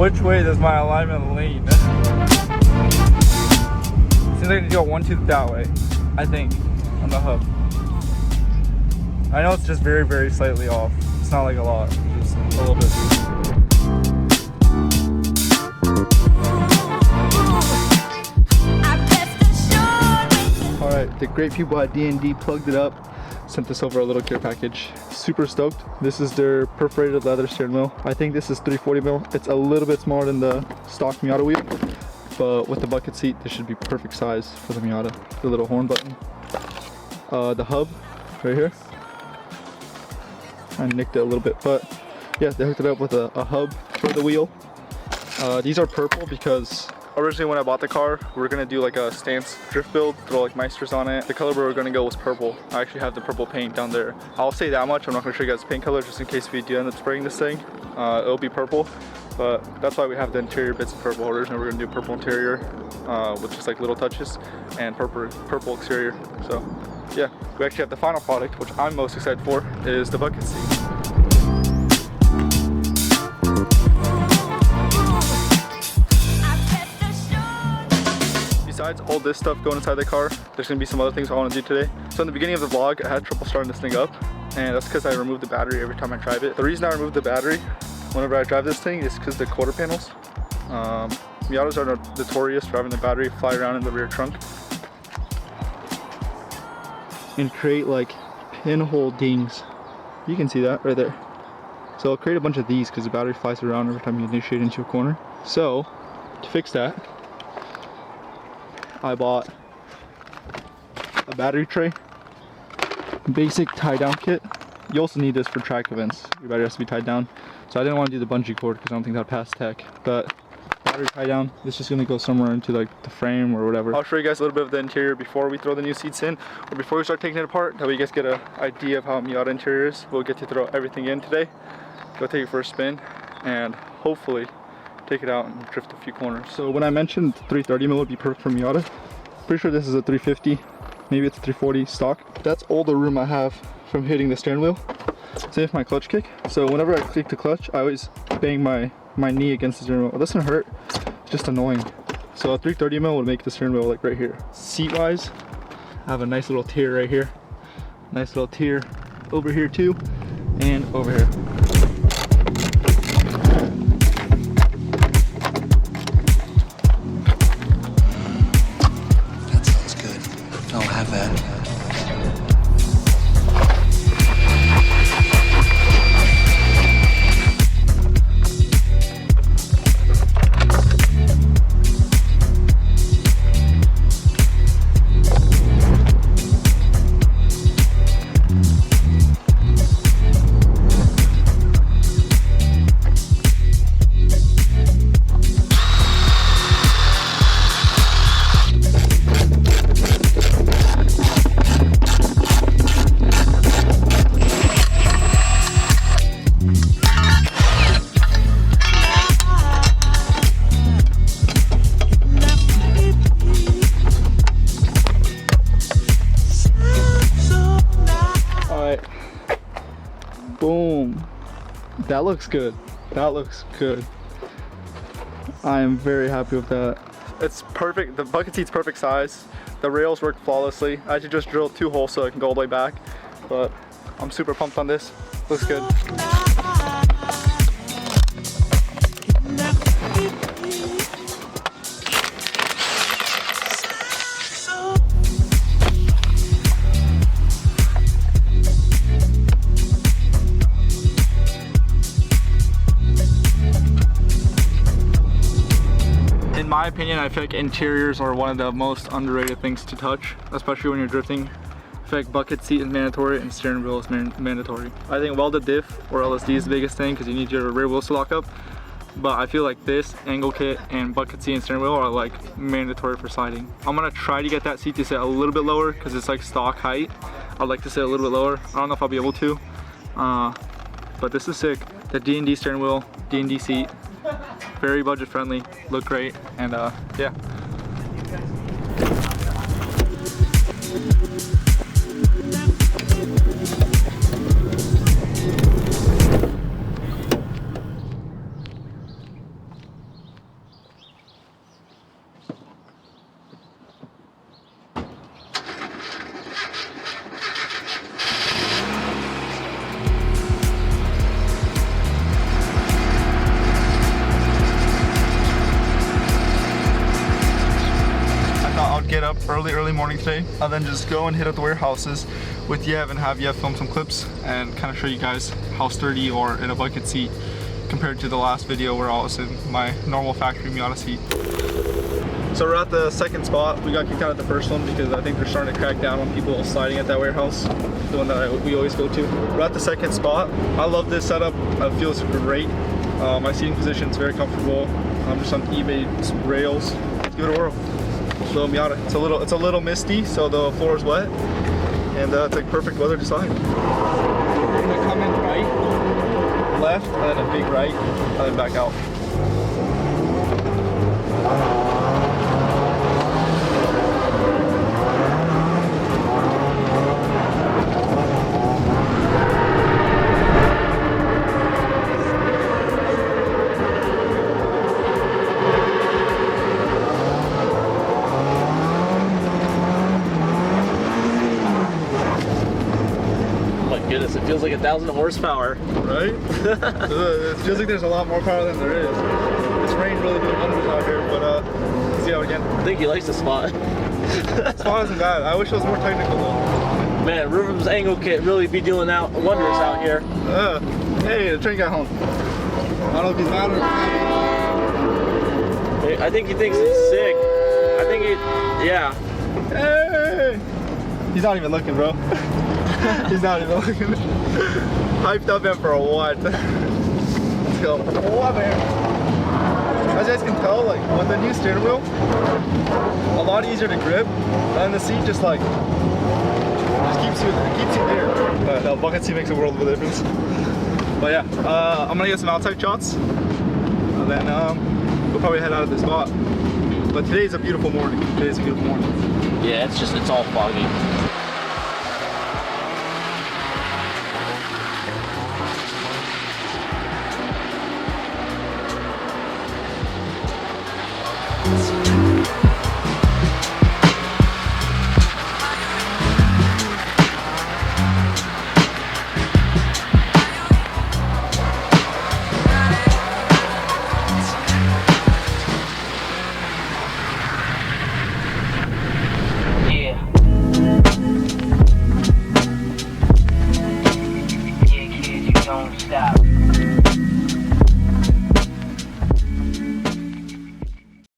Which way does my alignment lean? Seems like I need to go 1 tooth that way, I think, on the hub. I know it's just very, very slightly off. It's not like a lot, just a little bit. Alright, the great people at D&D plugged it up, sent this over a little care package. Super stoked. This is their perforated leather steering wheel. I think this is 340 mil. It's a little bit smaller than the stock Miata wheel, but with the bucket seat, this should be perfect size for the Miata. The little horn button. The hub right here. I nicked it a little bit, but yeah, they hooked it up with a hub for the wheel. These are purple because originally when I bought the car, we were gonna do like a stance drift build, throw like Meisters on it. The color we were gonna go was purple. I actually have the purple paint down there. I'll say that much, I'm not gonna show you guys the paint color just in case we do end up spraying this thing. It'll be purple, but that's why we have the interior bits of purple. Originally we were gonna do purple interior with just like little touches and purple exterior. So yeah, we actually have the final product, which I'm most excited for, is the bucket seat. Besides all this stuff going inside the car, there's gonna be some other things I want to do today. So in the beginning of the vlog, I had trouble starting this thing up, and that's because I removed the battery every time I drive it. The reason I removed the battery whenever I drive this thing is because the quarter panels. Miatas are notorious for having the battery fly around in the rear trunk and create like pinhole dings. You can see that right there. So I'll create a bunch of these because the battery flies around every time you initiate into a corner. So to fix that, I bought a battery tray, basic tie down kit. You also need this for track events. Your battery has to be tied down. So I didn't want to do the bungee cord because I don't think that passed tech. But battery tie down, this is gonna go somewhere into like the frame or whatever. I'll show you guys a little bit of the interior before we throw the new seats in, or before we start taking it apart. That way you guys get an idea of how a Miata interior is. We'll get to throw everything in today, go take it for a spin, and hopefully take it out and drift a few corners. So when I mentioned 330 mil would be perfect for Miata, pretty sure this is a 350, maybe it's a 340 stock. That's all the room I have from hitting the steering wheel. Same with my clutch kick. So whenever I click the clutch, I always bang my knee against the steering wheel. It doesn't hurt, it's just annoying. So a 330 mil would make the steering wheel like right here. Seat wise, I have a nice little tier right here. Nice little tier over here too, and over here. That sounds good. I'll have that. Boom. That looks good. That looks good. I am very happy with that. It's perfect. The bucket seat's perfect size. The rails work flawlessly. I actually just drilled 2 holes so I can go all the way back. But I'm super pumped on this. Looks good. In my opinion, I feel like interiors are one of the most underrated things to touch, especially when you're drifting. I feel like bucket seat is mandatory and steering wheel is mandatory. I think welded diff or LSD is the biggest thing because you need your rear wheels to lock up. But I feel like this, angle kit, and bucket seat and steering wheel are like mandatory for sliding. I'm gonna try to get that seat to sit a little bit lower because it's like stock height. I'd like to sit a little bit lower. I don't know if I'll be able to, but this is sick. The D&D steering wheel, D&D seat. Very budget friendly, look great, and yeah. early morning today, and then just go and hit up the warehouses with Yev and have Yev film some clips and kind of show you guys how sturdy or in a bucket seat compared to the last video where I was in my normal factory Miata seat. So we're at the second spot. We got kicked out at the first one because I think they're starting to crack down on people sliding at that warehouse, the one that we always go to. We're at the second spot. I love this setup. It feels great. My seating position is very comfortable. I'm just on eBay rails. Let's give it a whirl. Little Miata. It's a little misty, so the floor is wet, and it's like perfect weather to slide. We're gonna come in right, left, and then a big right, and then back out. Goodness, it feels like 1,000 horsepower. Right? It feels like there's a lot more power than there is. This rain really doing wonders out here, but let's see how again. I think he likes the spot. The spot isn't bad. I wish it was more technical though. Man, River's angle kit really be doing out wonders out here. Hey, the train got home. I don't know if he's mad or I think he thinks it's sick. I think he, yeah. Hey! He's not even looking, bro. He's not even looking. Hyped up him for what? Let's go. Oh, man. As you guys can tell, like with the new steering wheel, a lot easier to grip, and the seat just keeps you there. The bucket seat makes a world of a difference. But yeah, I'm gonna get some outside shots, and then we'll probably head out of this spot. But today's a beautiful morning. Yeah, it's all foggy.